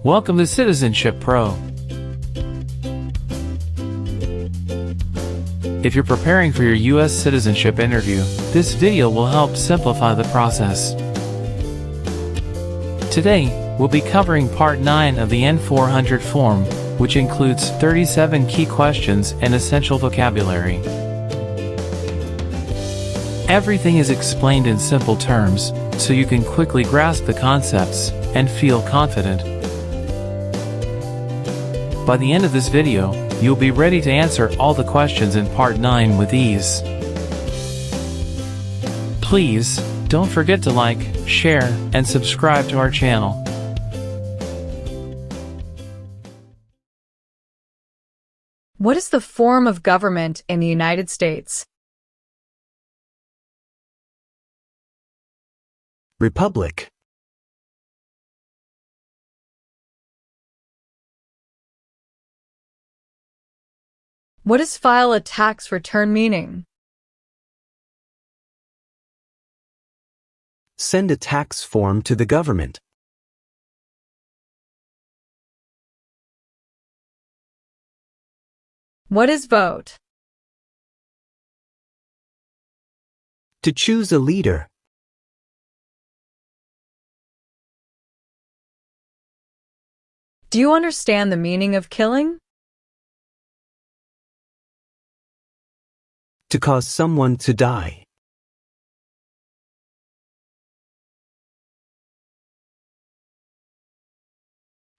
Welcome to Citizenship Pro. If you're preparing for your US citizenship interview, this video will help simplify the process. Today, we'll be covering Part 9 of the N400 form, which includes 37 key questions and essential vocabulary. Everything is explained in simple terms, so you can quickly grasp the concepts and feel confident. By the end of this video, you'll be ready to answer all the questions in Part 9 with ease. Please, don't forget to like, share, and subscribe to our channel. What is the form of government in the United States? Republic. What does file a tax return meaning? Send a tax form to the government. What is vote? To choose a leader. Do you understand the meaning of killing? To cause someone to die.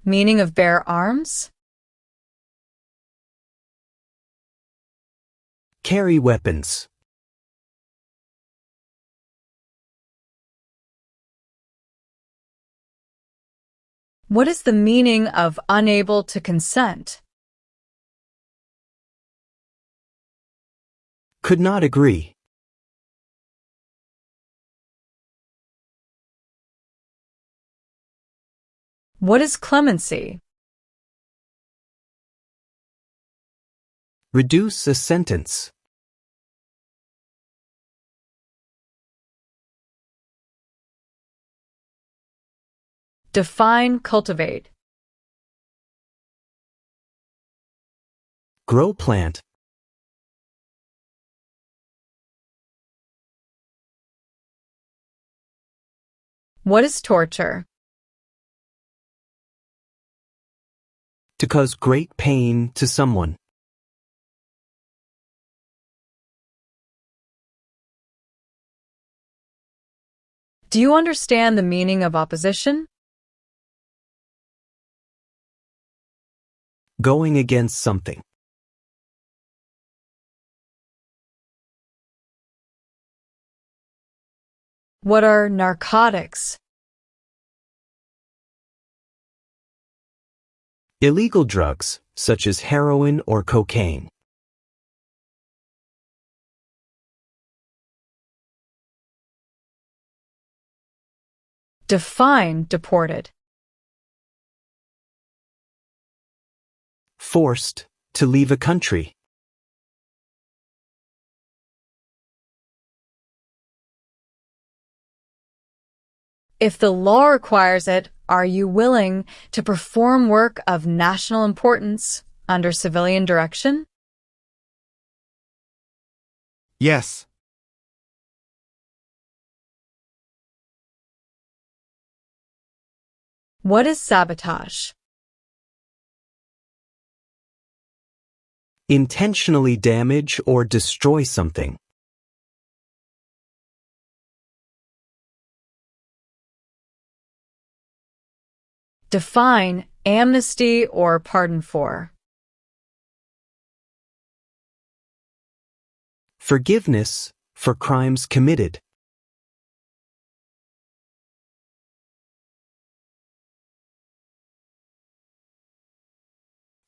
Meaning of bear arms? Carry weapons. What is the meaning of unable to consent? Could not agree. What is clemency? Reduce a sentence. Define cultivate. Grow plant. What is torture? To cause great pain to someone. Do you understand the meaning of opposition? Going against something. What are narcotics? Illegal drugs, such as heroin or cocaine. Define deported. Forced to leave a country. If the law requires it, are you willing to perform work of national importance under civilian direction? Yes. What is sabotage? Intentionally damage or destroy something. Define amnesty or pardon for. Forgiveness for crimes committed.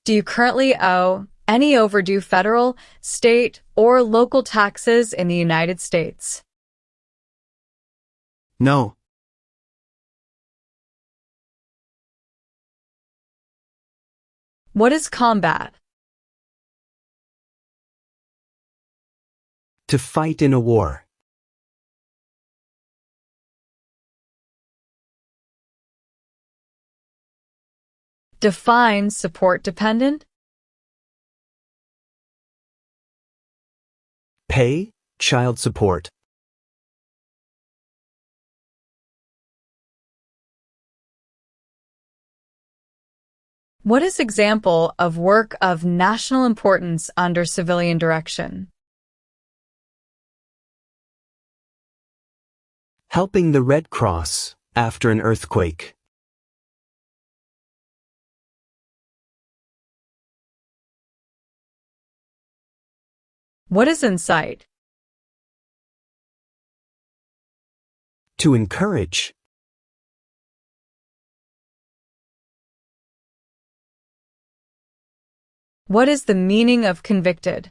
Do you currently owe any overdue federal, state, or local taxes in the United States? No. What is combat? To fight in a war. Define support dependent. Pay child support. What is example of work of national importance under civilian direction? Helping the Red Cross after an earthquake. What is incite? To encourage. What is the meaning of convicted?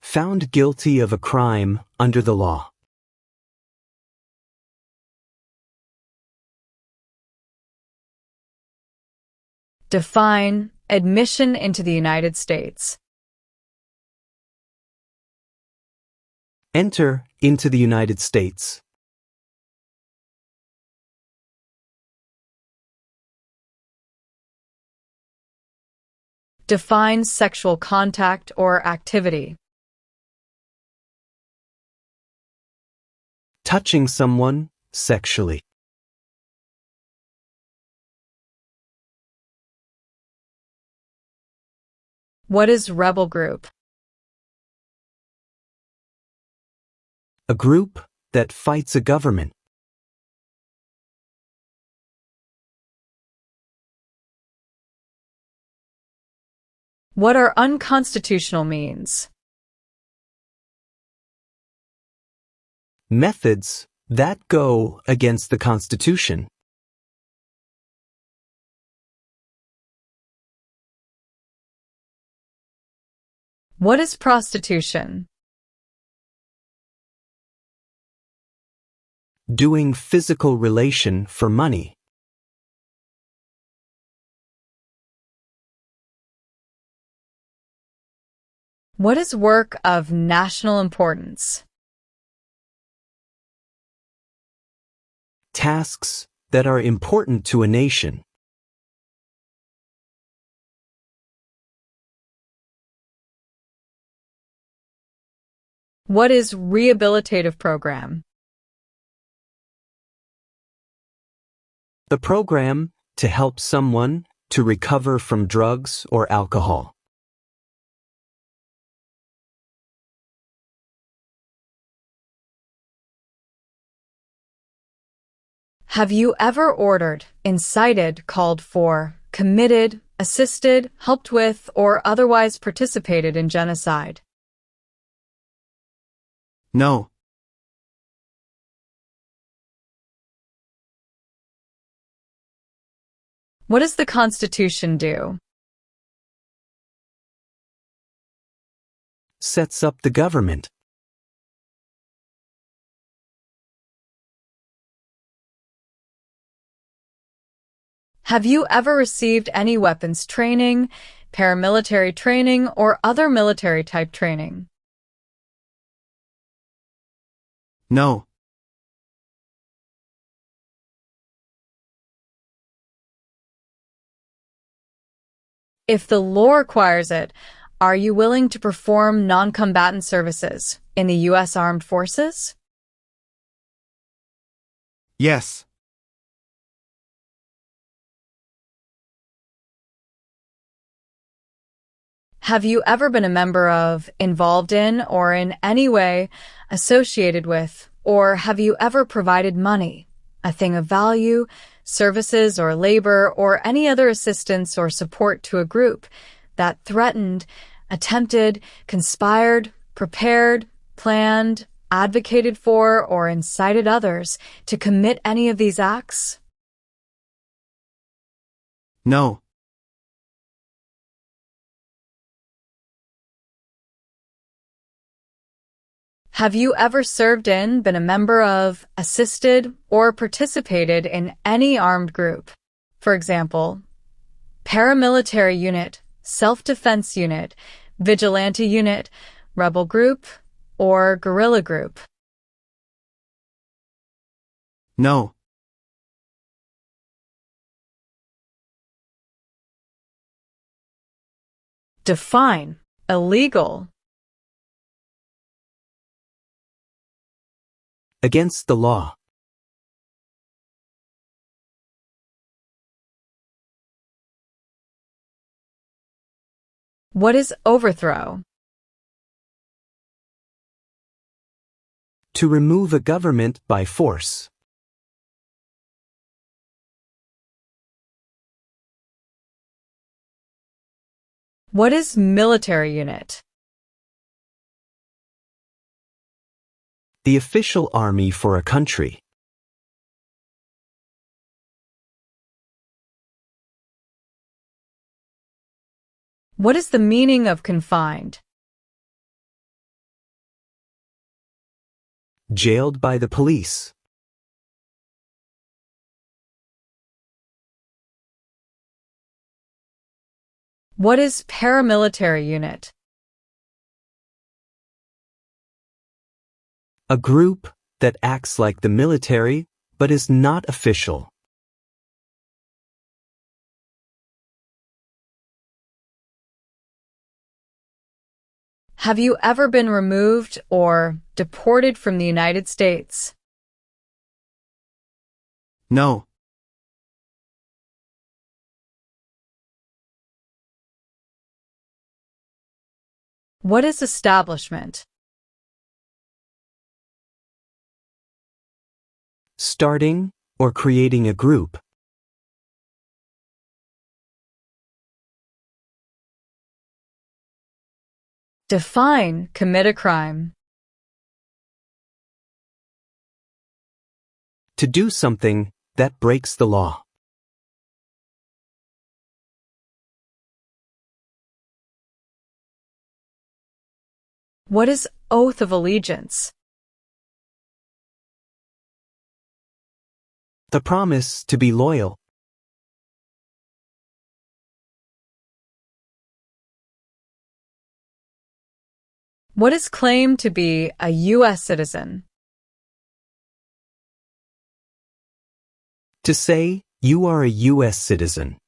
Found guilty of a crime under the law. Define admission into the United States. Enter into the United States. Define sexual contact or activity. Touching someone sexually. What is rebel group? A group that fights a government. What are unconstitutional means? Methods that go against the Constitution. What is prostitution? Doing physical relation for money. What is work of national importance? Tasks that are important to a nation. What is rehabilitative program? The program to help someone to recover from drugs or alcohol. Have you ever ordered, incited, called for, committed, assisted, helped with, or otherwise participated in genocide? No. What does the Constitution do? Sets up the government. Have you ever received any weapons training, paramilitary training, or other military type training? No. If the law requires it, are you willing to perform non-combatant services in the U.S. Armed Forces? Yes. Have you ever been a member of, involved in, or in any way associated with, or have you ever provided money, a thing of value, services or labor, or any other assistance or support to a group that threatened, attempted, conspired, prepared, planned, advocated for, or incited others to commit any of these acts? No. Have you ever served in, been a member of, assisted, or participated in any armed group? For example, paramilitary unit, self-defense unit, vigilante unit, rebel group, or guerrilla group? No. Define illegal. Against the law. What is overthrow? To remove a government by force. What is military unit? The official army for a country. What is the meaning of confined? Jailed by the police. What is paramilitary unit? A group that acts like the military but is not official. Have you ever been removed or deported from the United States? No. What is establishment? Starting or creating a group. Define commit a crime. To do something that breaks the law. What is oath of allegiance? The promise to be loyal. What is claimed to be a US citizen? To say you are a US citizen.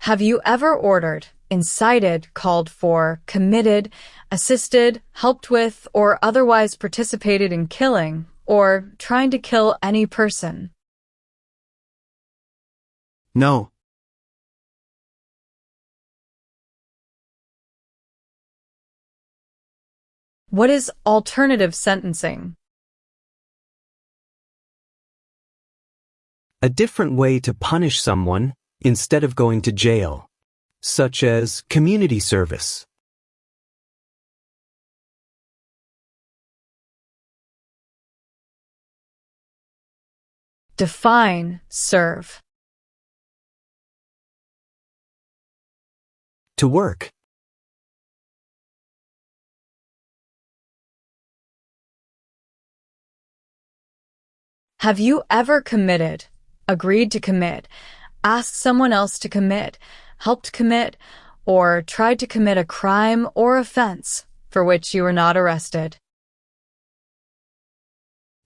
Have you ever ordered, incited, called for, committed, assisted, helped with, or otherwise participated in killing, or trying to kill any person? No. What is alternative sentencing? A different way to punish someone instead of going to jail, such as community service. Define serve. To work. Have you ever committed, agreed to commit, asked someone else to commit, helped commit, or tried to commit a crime or offense for which you were not arrested?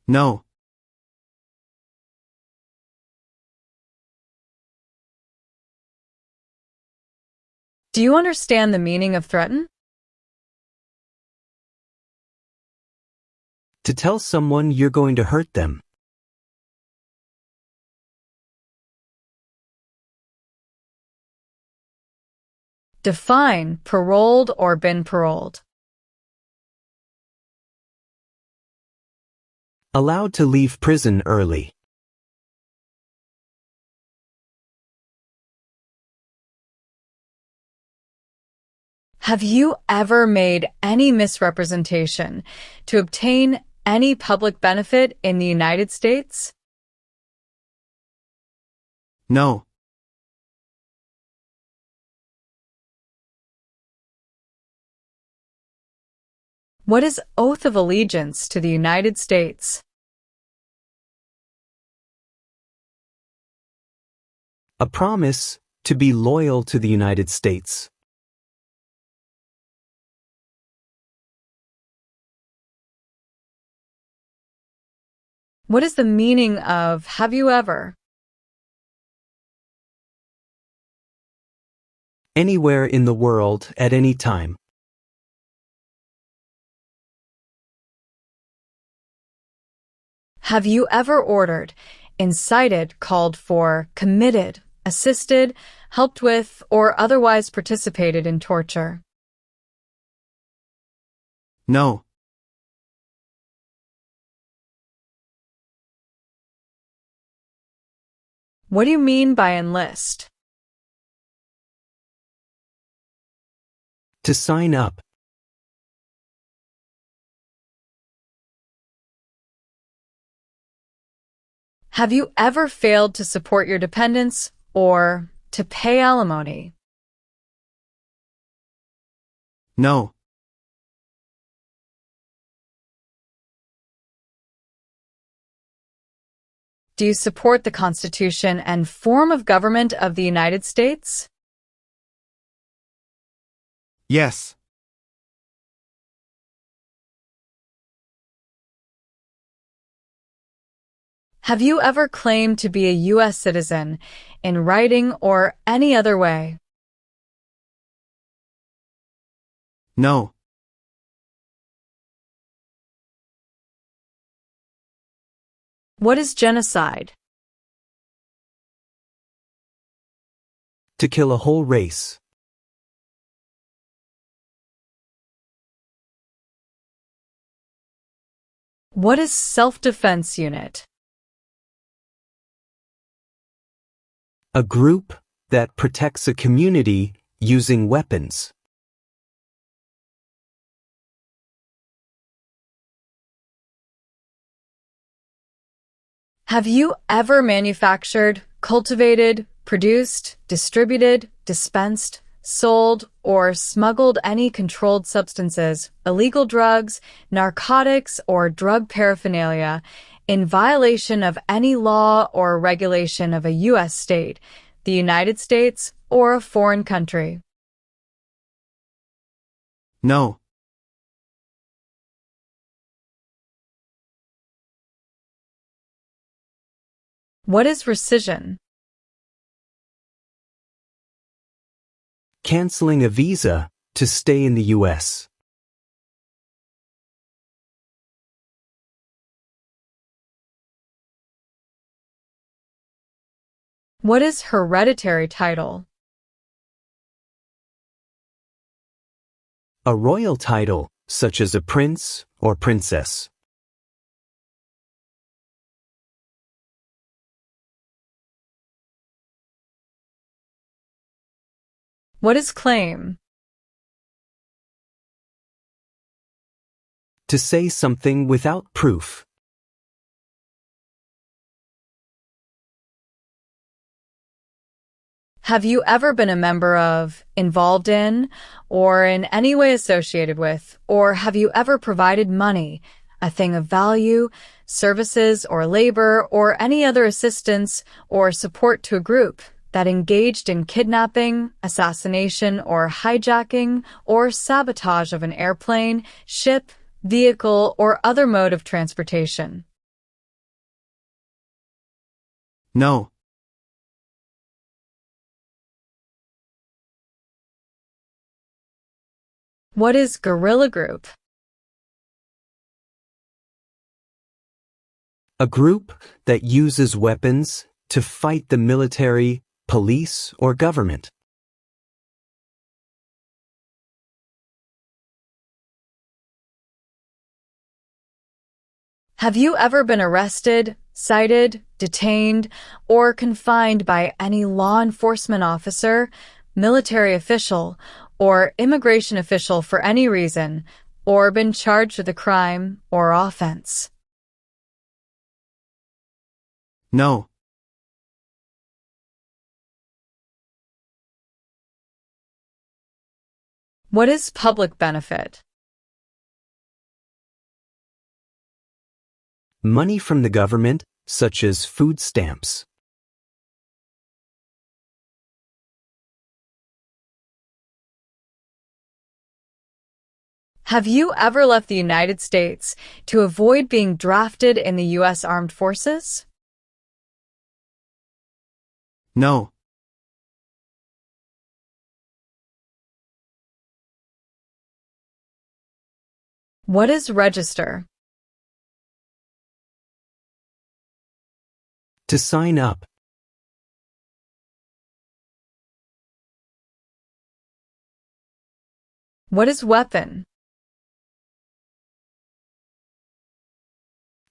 No. Do you understand the meaning of threaten? To tell someone you're going to hurt them. Define paroled or been paroled. Allowed to leave prison early. Have you ever made any misrepresentation to obtain any public benefit in the United States? No. What is oath of allegiance to the United States? A promise to be loyal to the United States. What is the meaning of have you ever? Anywhere in the world at any time. Have you ever ordered, incited, called for, committed, assisted, helped with, or otherwise participated in torture? No. What do you mean by enlist? To sign up. Have you ever failed to support your dependents or to pay alimony? No. Do you support the Constitution and form of government of the United States? Yes. Have you ever claimed to be a US citizen in writing or any other way? No. What is genocide? To kill a whole race. What is self-defense unit? A group that protects a community using weapons. Have you ever manufactured, cultivated, produced, distributed, dispensed, sold, or smuggled any controlled substances, illegal drugs, narcotics, or drug paraphernalia in violation of any law or regulation of a U.S. state, the United States, or a foreign country? No. What is rescission? Canceling a visa to stay in the U.S. What is hereditary title? A royal title, such as a prince or princess. What is claim? To say something without proof. Have you ever been a member of, involved in, or in any way associated with, or have you ever provided money, a thing of value, services or labor, or any other assistance or support to a group that engaged in kidnapping, assassination, or hijacking, or sabotage of an airplane, ship, vehicle, or other mode of transportation? No. What is guerrilla group? A group that uses weapons to fight the military, police, or government. Have you ever been arrested, cited, detained, or confined by any law enforcement officer, military official, or immigration official for any reason, or been charged with a crime or offense? No. What is public benefit? Money from the government, such as food stamps. Have you ever left the United States to avoid being drafted in the U.S. Armed Forces? No. What is register? To sign up. What is weapon?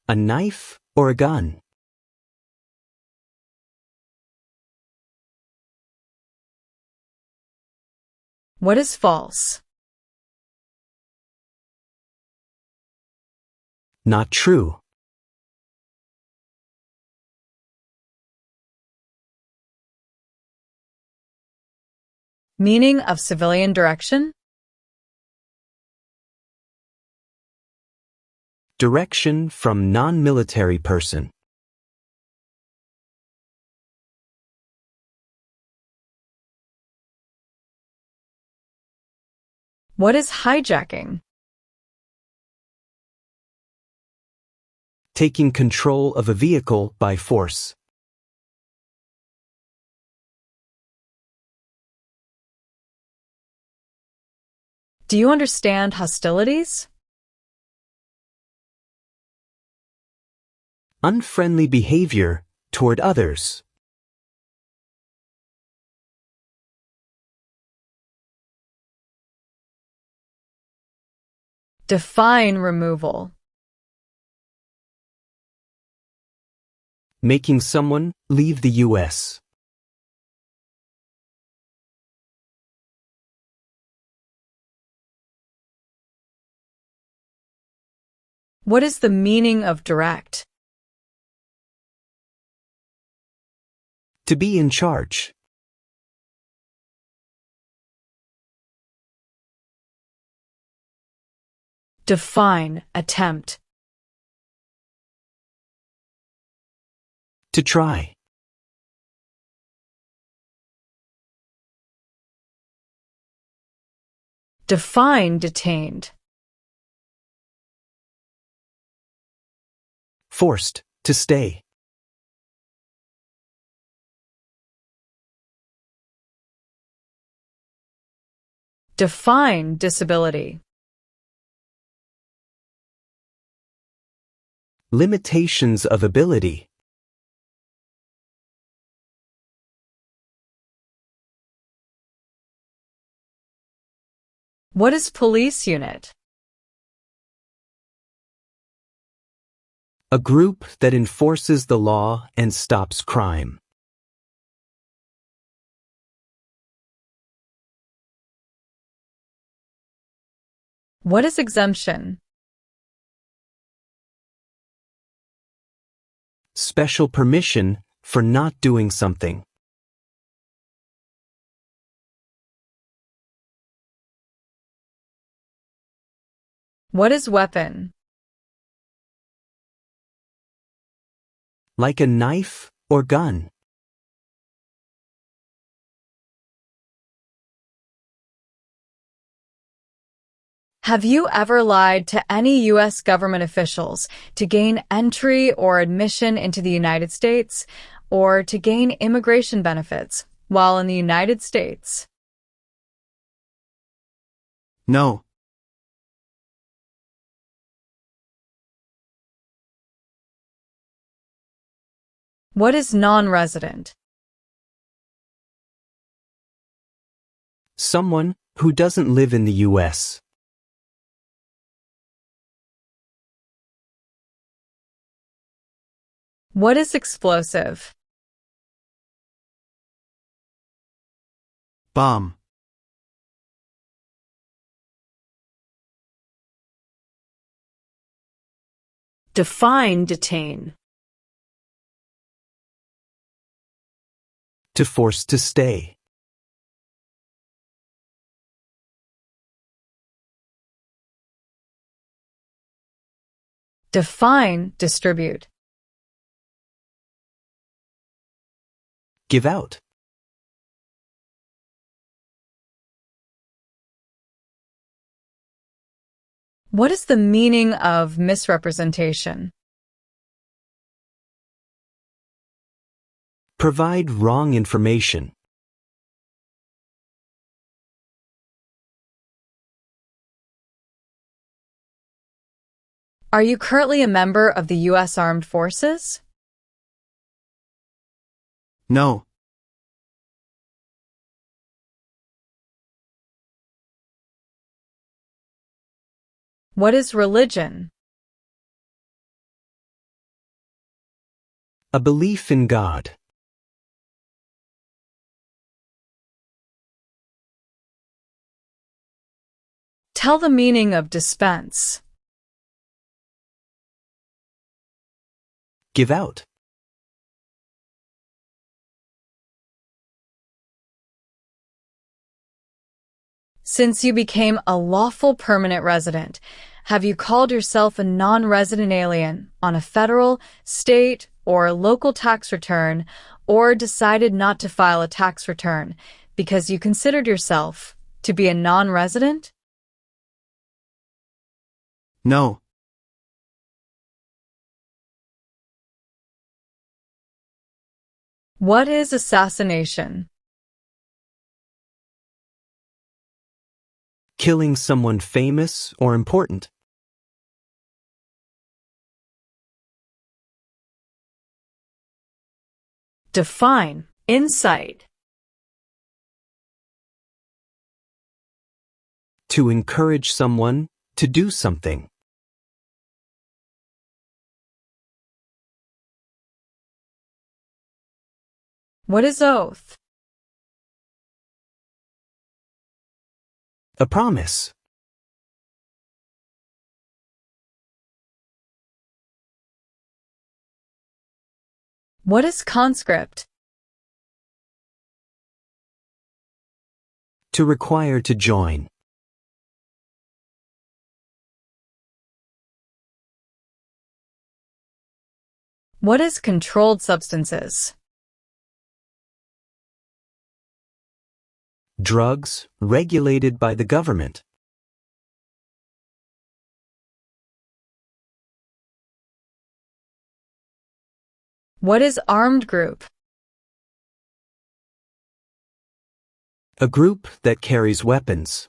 A knife or a gun. What is false? Not true. Meaning of civilian direction? Direction from non-military person. What is hijacking? Taking control of a vehicle by force. Do you understand hostilities? Unfriendly behavior toward others. Define removal. Making someone leave the U.S. What is the meaning of direct? To be in charge. Define attempt. To try. Define detained. Forced to stay. Define disability. Limitations of ability. What is police unit? A group that enforces the law and stops crime. What is exemption? Special permission for not doing something. What is weapon? Like a knife or gun. Have you ever lied to any U.S. government officials to gain entry or admission into the United States or to gain immigration benefits while in the United States? No. What is non-resident? Someone who doesn't live in the U.S. What is explosive? Bomb. Define detain. To force to stay. Define distribute. Give out. What is the meaning of misrepresentation? Provide wrong information. Are you currently a member of the U.S. Armed Forces? No. What is religion? A belief in God. Tell the meaning of dispense. Give out. Since you became a lawful permanent resident, have you called yourself a non-resident alien on a federal, state, or local tax return, or decided not to file a tax return because you considered yourself to be a non-resident? No. What is assassination? Killing someone famous or important. Define insight. To encourage someone to do something. What is oath? A promise. What is conscript? To require to join. What is controlled substances? Drugs regulated by the government. What is armed group? A group that carries weapons.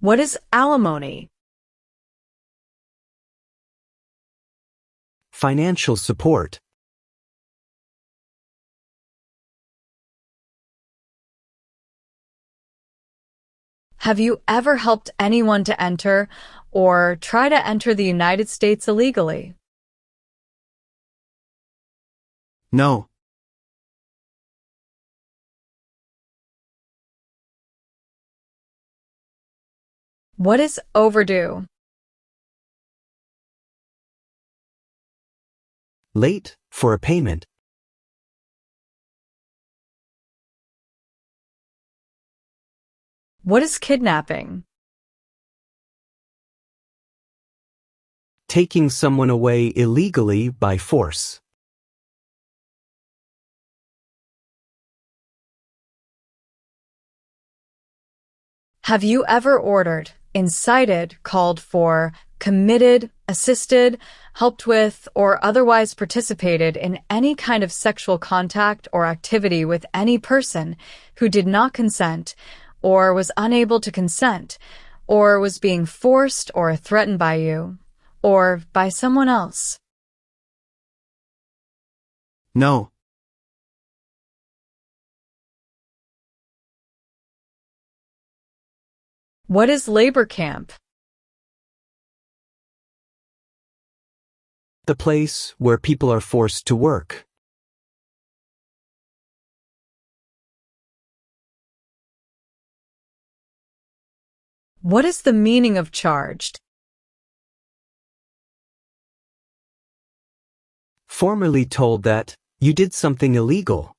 What is alimony? Financial support. Have you ever helped anyone to enter or try to enter the United States illegally? No. What is overdue? Late for a payment. What is kidnapping? Taking someone away illegally by force. Have you ever ordered, incited, called for, committed, assisted, helped with, or otherwise participated in any kind of sexual contact or activity with any person who did not consent, or was unable to consent, or was being forced or threatened by you, or by someone else? No. What is labor camp? The place where people are forced to work. What is the meaning of charged? Formerly told that you did something illegal.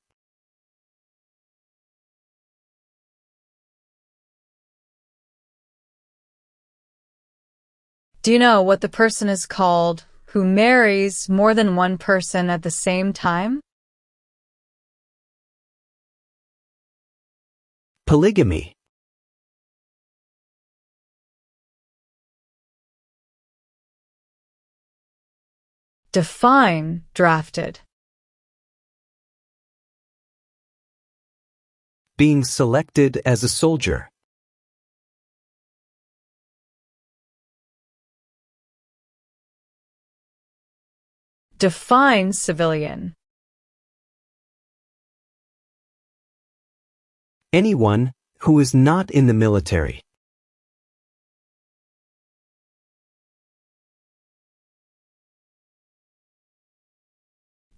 Do you know what the person is called who marries more than one person at the same time? Polygamy. Define drafted. Being selected as a soldier. Define civilian. Anyone who is not in the military.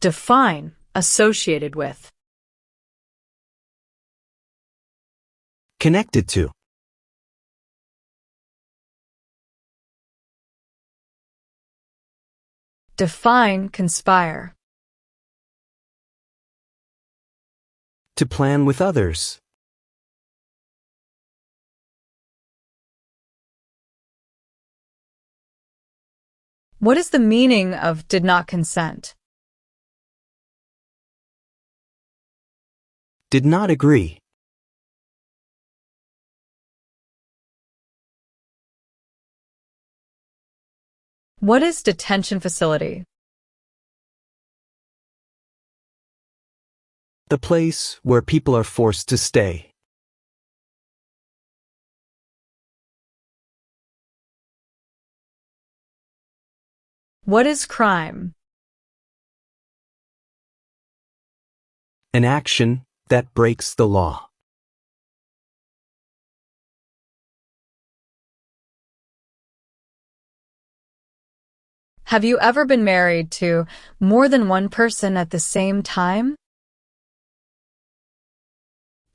Define associated with. Connected to. Define conspire. To plan with others. What is the meaning of did not consent? Did not agree. What is detention facility? The place where people are forced to stay. What is crime? An action that breaks the law. Have you ever been married to more than one person at the same time?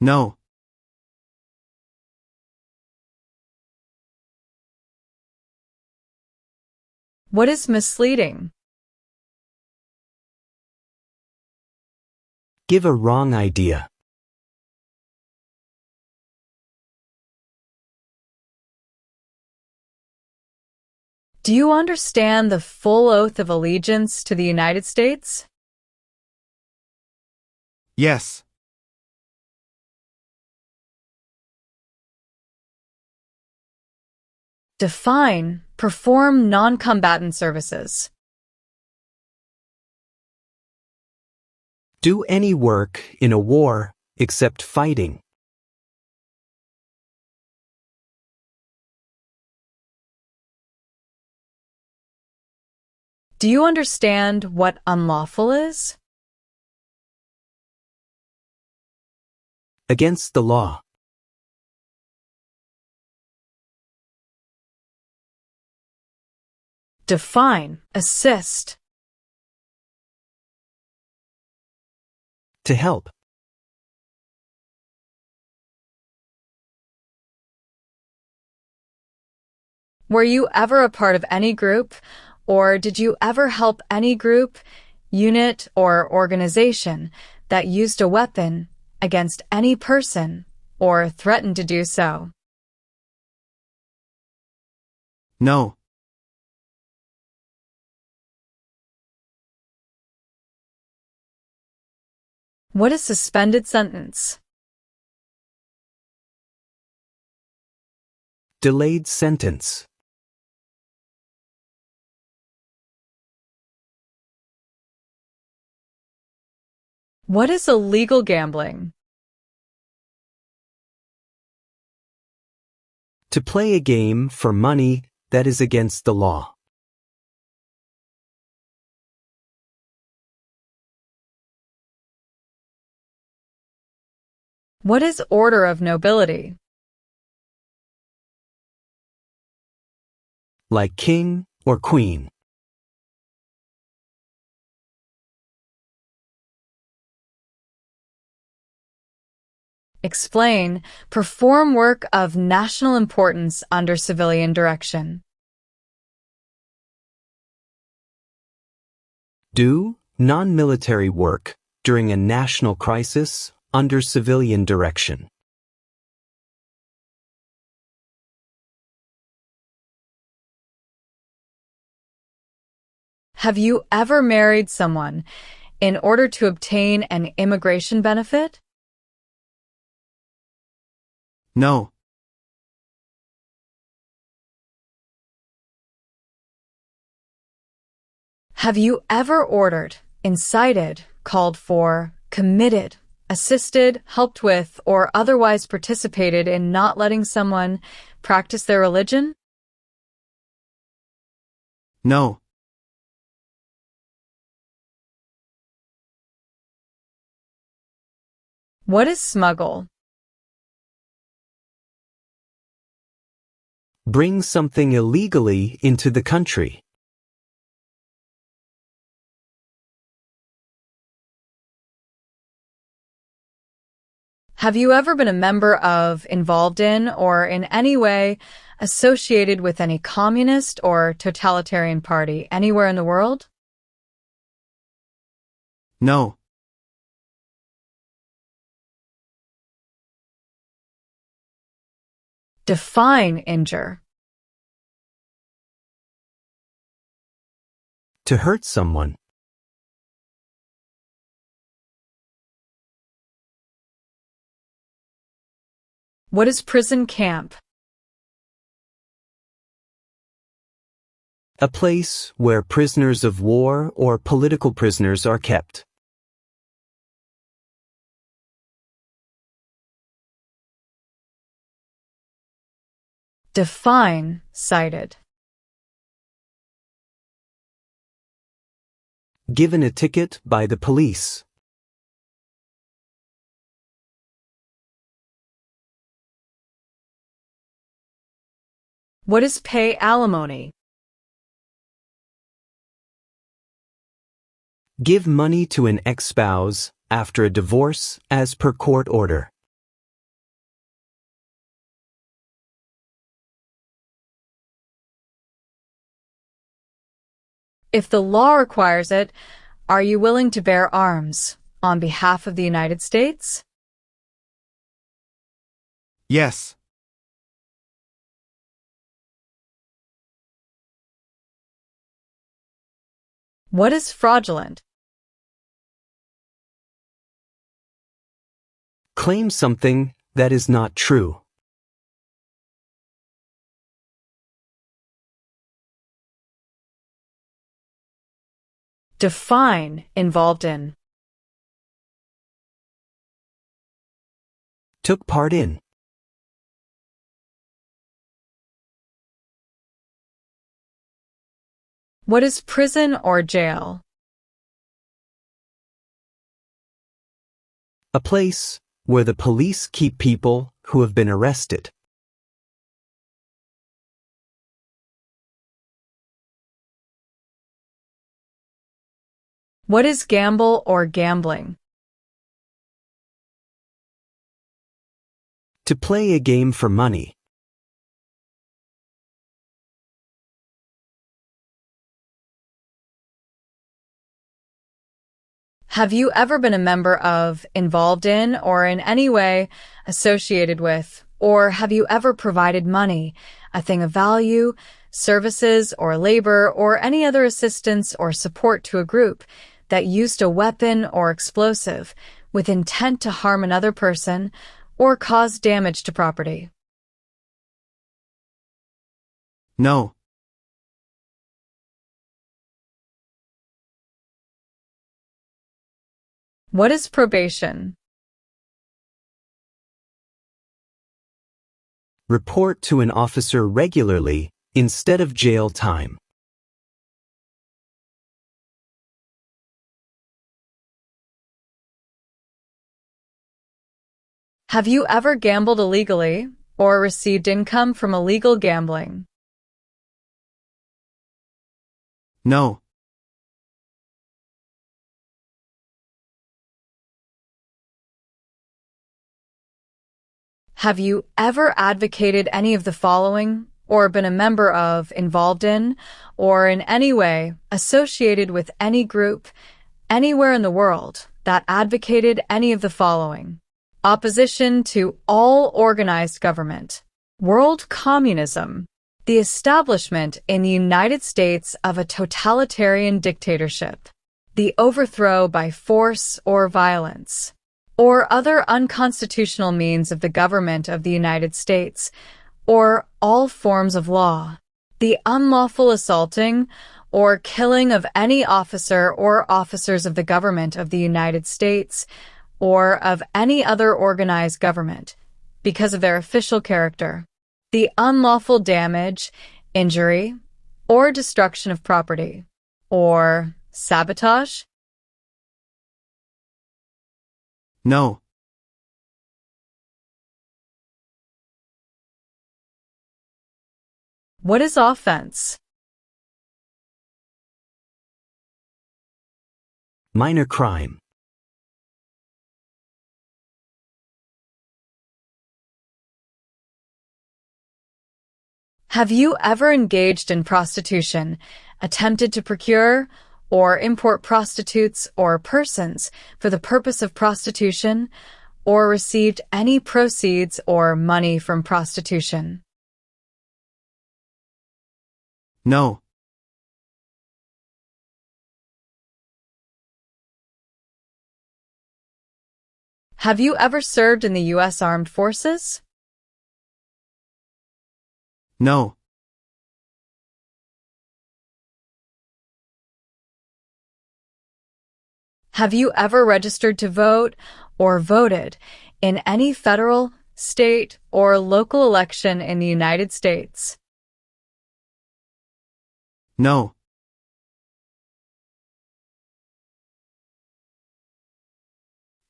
No. What is misleading? Give a wrong idea. Do you understand the full oath of allegiance to the United States? Yes. Define, perform non-combatant services. Do any work in a war except fighting. Do you understand what unlawful is? Against the law. Define, assist. To help. Were you ever a part of any group, or did you ever help any group, unit, or organization that used a weapon against any person or threatened to do so? No. What is suspended sentence? Delayed sentence. What is illegal gambling? To play a game for money that is against the law. What is order of nobility? Like king or queen. Explain, perform work of national importance under civilian direction. Do non-military work during a national crisis under civilian direction. Have you ever married someone in order to obtain an immigration benefit? No. Have you ever ordered, incited, called for, committed assisted, helped with, or otherwise participated in not letting someone practice their religion? No. What is smuggle? Bring something illegally into the country. Have you ever been a member of, involved in, or in any way associated with any communist or totalitarian party anywhere in the world? No. Define injure. To hurt someone. What is prison camp? A place where prisoners of war or political prisoners are kept. Define cited. Given a ticket by the police. What is pay alimony? Give money to an ex-spouse after a divorce as per court order. If the law requires it, are you willing to bear arms on behalf of the United States? Yes. What is fraudulent? Claim something that is not true. Define involved in. Took part in. What is prison or jail? A place where the police keep people who have been arrested. What is gamble or gambling? To play a game for money. Have you ever been a member of, involved in, or in any way associated with, or have you ever provided money, a thing of value, services or labor, or any other assistance or support to a group that used a weapon or explosive with intent to harm another person or cause damage to property? No. What is probation? Report to an officer regularly instead of jail time. Have you ever gambled illegally or received income from illegal gambling? No. Have you ever advocated any of the following, or been a member of, involved in, or in any way associated with any group anywhere in the world that advocated any of the following? Opposition to all organized government, world communism, the establishment in the United States of a totalitarian dictatorship, the overthrow by force or violence, or other unconstitutional means of the government of the United States, or all forms of law, the unlawful assaulting or killing of any officer or officers of the government of the United States, or of any other organized government because of their official character. The unlawful damage, injury, or destruction of property, or sabotage. No. What is offense? Minor crime. Have you ever engaged in prostitution, attempted to procure or import prostitutes or persons for the purpose of prostitution, or received any proceeds or money from prostitution? No. Have you ever served in the U.S. Armed Forces? No. Have you ever registered to vote or voted in any federal, state, or local election in the United States? No.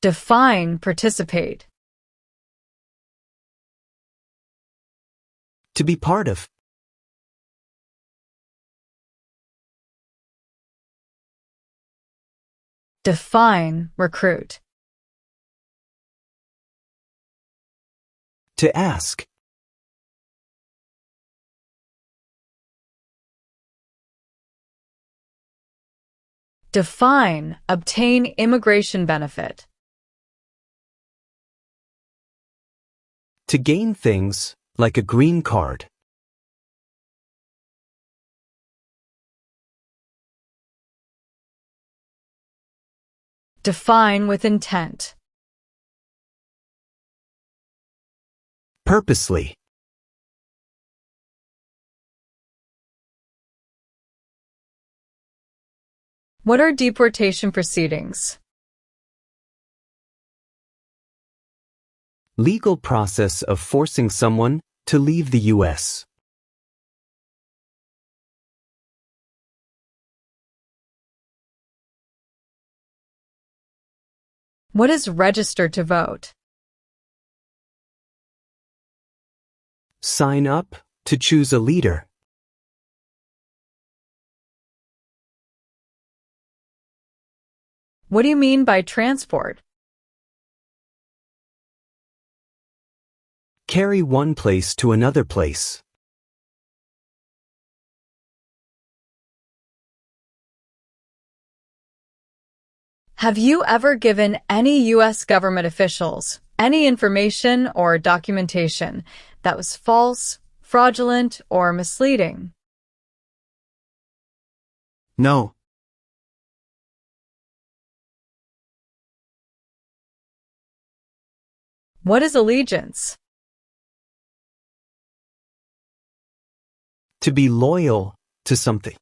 Define participate. To be part of. Define recruit. To ask. Define obtain immigration benefit. To gain things, like a green card. Define with intent. Purposely. What are deportation proceedings? Legal process of forcing someone to leave the U.S. What is registered to vote? Sign up to choose a leader. What do you mean by transport? Carry one place to another place. Have you ever given any U.S. government officials any information or documentation that was false, fraudulent, or misleading? No. What is allegiance? To be loyal to something.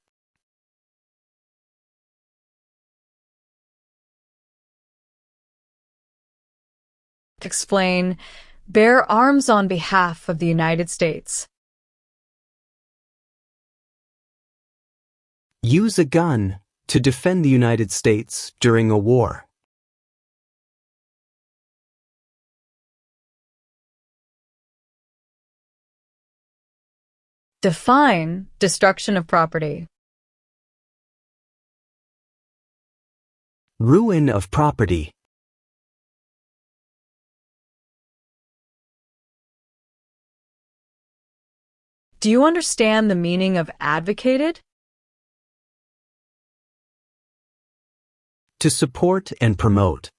Explain, bear arms on behalf of the United States. Use a gun to defend the United States during a war. Define destruction of property. Ruin of property. Do you understand the meaning of advocated? To support and promote.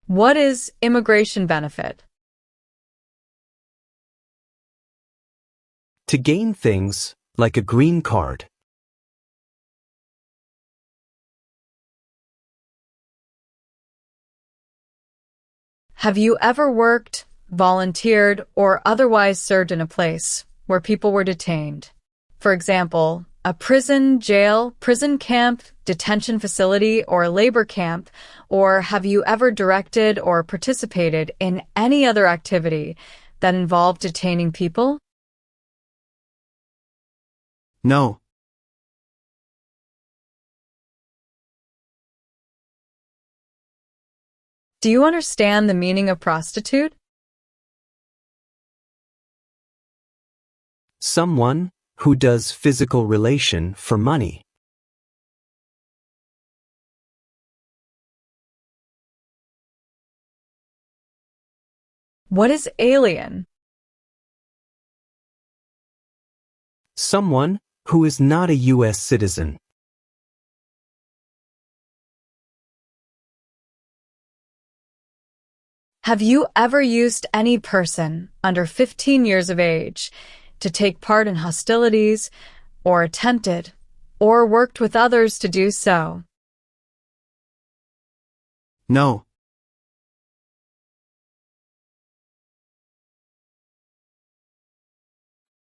What is immigration benefit? To gain things, like a green card. Have you ever worked, volunteered, or otherwise served in a place where people were detained? For example, a prison, jail, prison camp, detention facility, or labor camp? Or have you ever directed or participated in any other activity that involved detaining people? No. Do you understand the meaning of prostitute? Someone who does physical relation for money. What is alien? Someone who is not a US citizen. Have you ever used any person under 15 years of age to take part in hostilities, or attempted, or worked with others to do so? No.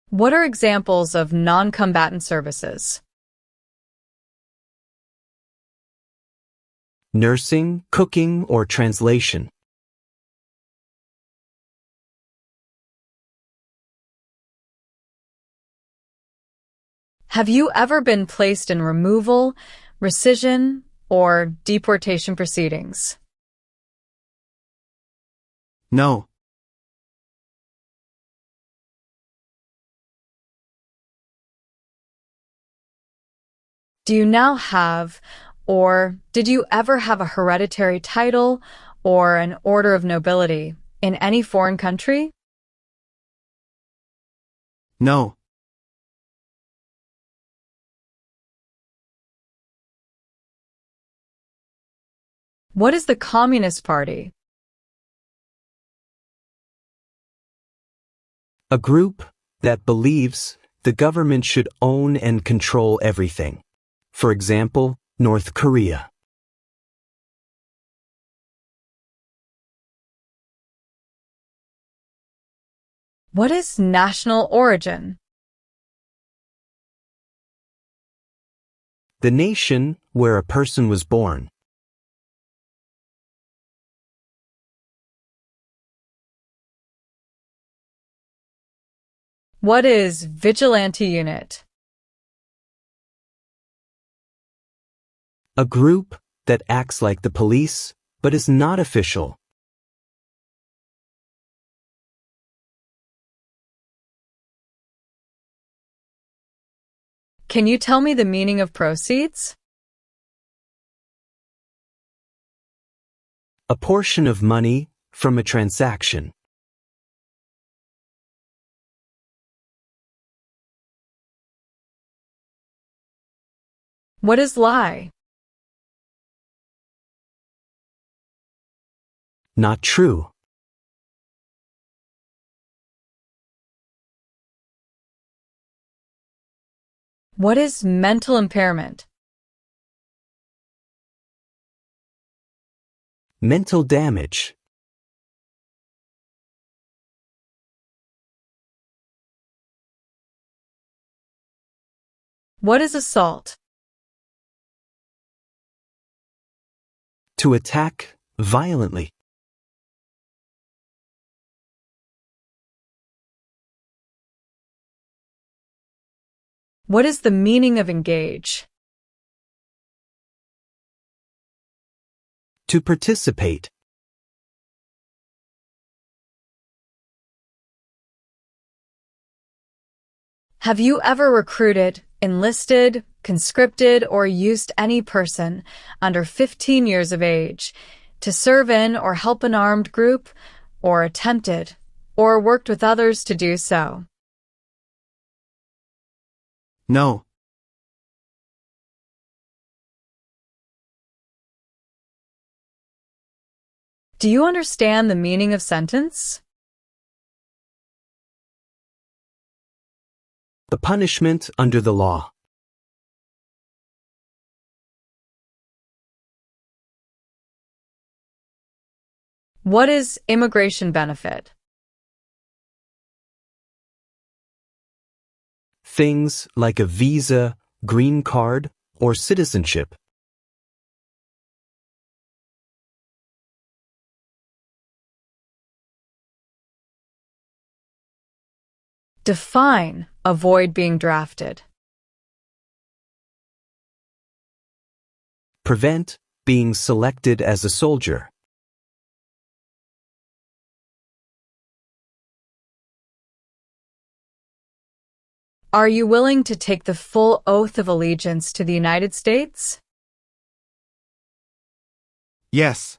What are examples of non-combatant services? Nursing, cooking, or translation. Have you ever been placed in removal, rescission, or deportation proceedings? No. Do you now have, or did you ever have a hereditary title or an order of nobility in any foreign country? No. What is the Communist Party? A group that believes the government should own and control everything. For example, North Korea. What is national origin? The nation where a person was born. What is vigilante unit? A group that acts like the police but is not official. Can you tell me the meaning of proceeds? A portion of money from a transaction. What is lie? Not true. What is mental impairment? Mental damage. What is assault? To attack violently. What is the meaning of engage? To participate. Have you ever recruited, enlisted, conscripted, or used any person under 15 years of age to serve in or help an armed group, or attempted, or worked with others to do so? No. Do you understand the meaning of sentence? The punishment under the law. What is immigration benefit? Things like a visa green card, or citizenship? Define avoid being drafted. Prevent being selected as a soldier. Are you willing to take the full oath of allegiance to the United States? Yes.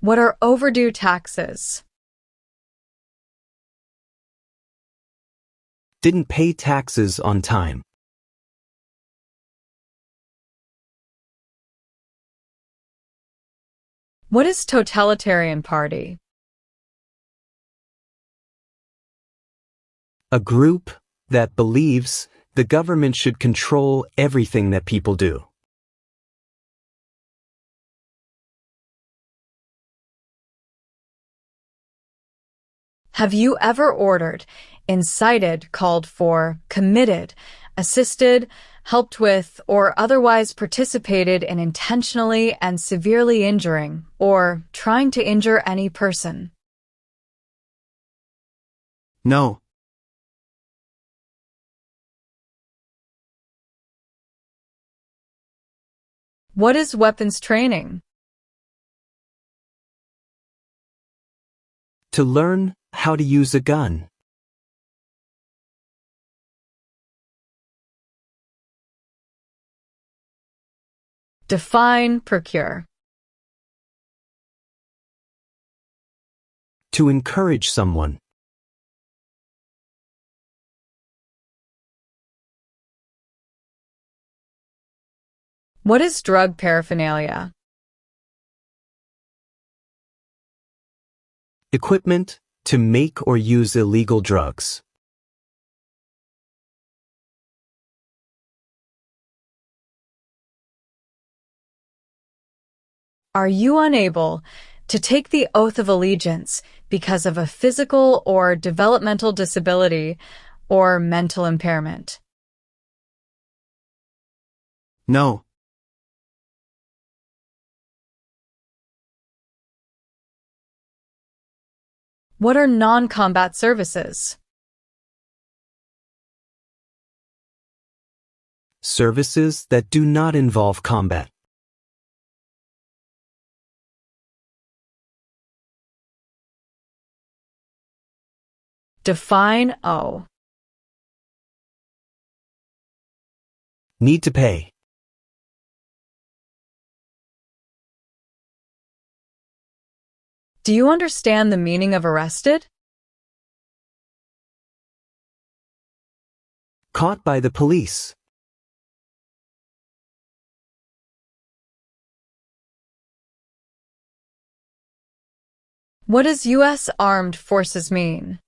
What are overdue taxes? Didn't pay taxes on time. What is totalitarian party? A group that believes the government should control everything that people do. Have you ever ordered, incited, called for, committed, assisted, helped with, or otherwise participated in intentionally and severely injuring or trying to injure any person? No. What is weapons training? To learn how to use a gun. Define procure. To encourage someone. What is drug paraphernalia? Equipment to make or use illegal drugs. Are you unable to take the oath of allegiance because of a physical or developmental disability or mental impairment? No. What are non-combat services? Services that do not involve combat. Define O. Need to pay. Do you understand the meaning of arrested? Caught by the police. What does U.S. Armed Forces mean?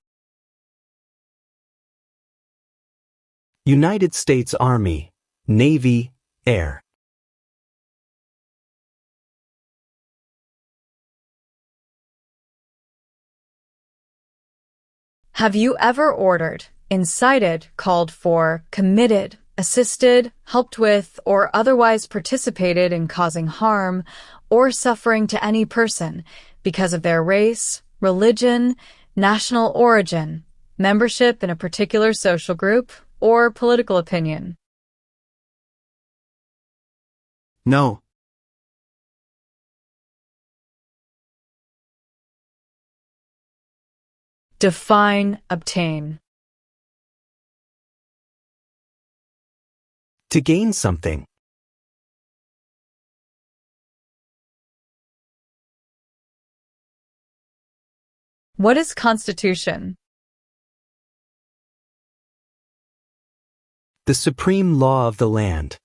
United States Army, Navy, Air. Have you ever ordered, incited, called for, committed, assisted, helped with, or otherwise participated in causing harm or suffering to any person because of their race, religion, national origin, membership in a particular social group, or political opinion? No. Define obtain. To gain something. What is constitution? The supreme law of the land.